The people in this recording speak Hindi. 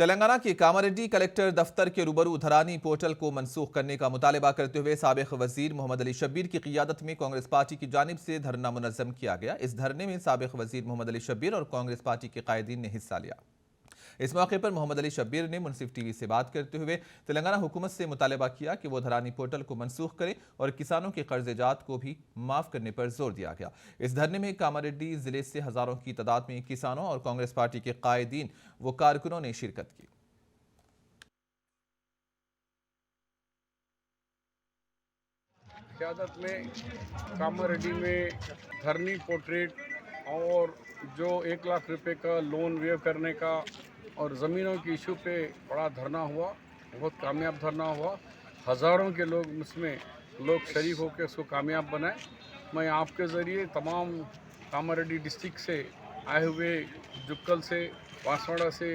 तेलंगाना के कामारेड्डी कलेक्टर दफ्तर के रूबरू धरानी पोर्टल को मनसूख करने का मुतालबा करते हुए साबिक वजीर मोहम्मद अली शब्बीर की क़ियादत में कांग्रेस पार्टी की जानिब से धरना मुनज़्ज़म किया गया। इस धरने में साबिक वजीर मोहम्मद अली शब्बीर और कांग्रेस पार्टी के कायदीन ने हिस्सा लिया। इस मौके पर मोहम्मद अली शब्बीर ने मुनसिफ टीवी से बात करते हुए तेलंगाना हुकूमत से मुतालबा किया कि वो धरानी पोर्टल को मनसूख करे और किसानों के कर्जेजात को भी माफ़ करने पर जोर दिया गया। इस धरने में कामारेड्डी जिले से हज़ारों की तादाद में किसानों और कांग्रेस पार्टी के कायदीन व कारकुनों ने शिरकत की। क़यादत में कामारेड्डी में धरनी पोर्ट्रेट और जो 1 लाख रुपए का लोन वेव करने का और ज़मीनों की इशू पे बड़ा धरना हुआ, बहुत कामयाब धरना हुआ। हज़ारों के लोग उसमें शरीक होकर उसको कामयाब बनाए। मैं आपके ज़रिए तमाम कामारेड्डी डिस्ट्रिक्ट से आए हुए जुक्कल से, बांसवाड़ा से